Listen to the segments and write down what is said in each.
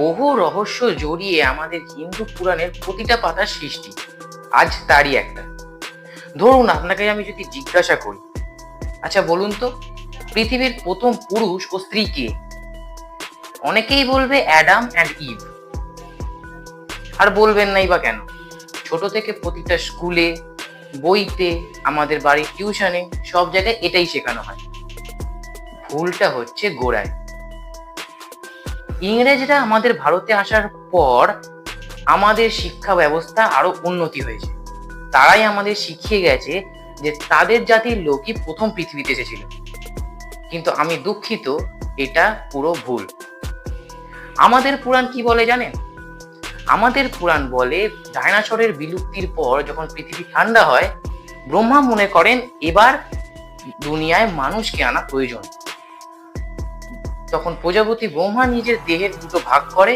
বহু রহস্য জড়িয়ে আমাদের হিন্দু পুরাণের প্রতিটা পাতার সৃষ্টি। আজ তারই একটা। ধরুন আপনাকে আমি যদি জিজ্ঞাসা করি, আচ্ছা বলুন তো, পৃথিবীর প্রথম পুরুষ ও স্ত্রী কে? অনেকেই বলবে অ্যাডাম অ্যান্ড ইভ। আর বলবেন নাই বা কেন? ছোট থেকে প্রতিটা স্কুলে, বইতে, আমাদের বাড়ির টিউশনে, সব জায়গায় এটাই শেখানো হয়। ভুলটা হচ্ছে গোড়ায়। ইংরেজরা আমাদের ভারতে আসার পর আমাদের শিক্ষা ব্যবস্থা আরো উন্নতি হয়েছে। তারাই আমাদের শিখিয়ে গেছে যে তাদের জাতির লোকই প্রথম পৃথিবীতে এসেছিল। কিন্তু আমি দুঃখিত, এটা পুরো ভুল। আমাদের পুরাণ কি বলে জানেন? আমাদের পুরাণ বলে ডায়নোসরের বিলুপ্তির পর যখন পৃথিবী ঠান্ডা হয়, ব্রহ্মা মনে করেন এবার দুনিয়ায় মানুষকে আনা প্রয়োজন। তখন প্রজাপতি ব্রহ্মা নিজের দেহের দুটো ভাগ করে।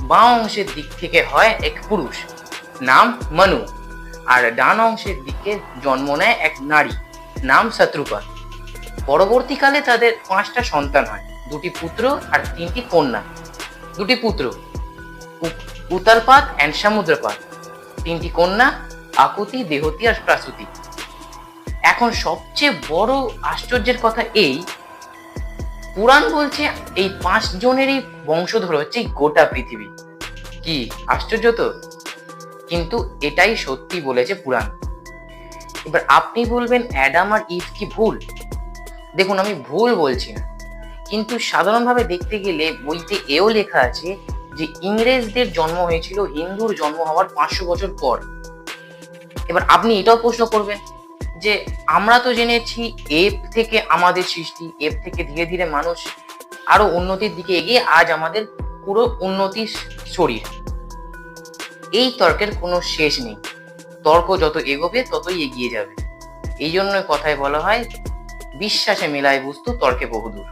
বাঁ অংশের দিক থেকে হয় এক পুরুষ, নাম মনু, আর ডান অংশের দিকে জন্ম নেয় এক নারী, নাম শত্রুপা। পরবর্তীকালে তাদের 5টা সন্তান হয়, 2টি পুত্র আর 3টি কন্যা। 2টি পুত্র উতালপাত অ্যান্ড সমুদ্রপাত, 3টি কন্যা আকুতি, দেহতি আর প্রাসুতি। এখন সবচেয়ে বড় আশ্চর্যের কথা এই, পুরাণ বলছে এই 5 জনেরই বংশধর হচ্ছে গোটা পৃথিবী। কি আশ্চর্য তো! কিন্তু এটাই সত্যি বলেছে পুরাণ। এবার আপনি বলবেন অ্যাডাম আর ইভ কি ভুল? দেখুন, আমি ভুল বলছি না, কিন্তু সাধারণভাবে দেখতে গেলে বইতে এও লেখা আছে যে ইংরেজদের জন্ম হয়েছিল হিন্দুর জন্ম হওয়ার 500 বছর পর। এবার আপনি এটাও প্রশ্ন করবেন যে আমরা তো জেনেছি এপ থেকে আমাদের সৃষ্টি, এপ থেকে ধীরে ধীরে মানুষ আরো উন্নতির দিকে এগিয়ে আজ আমাদের পুরো উন্নতির শরীর। এই তর্কের কোনো শেষ নেই। তর্ক যত এগোবে ততই এগিয়ে যাবে। এই জন্য কথায় বলা হয়, বিশ্বাসে মেলায় বস্তু, তর্কে বহুদূর।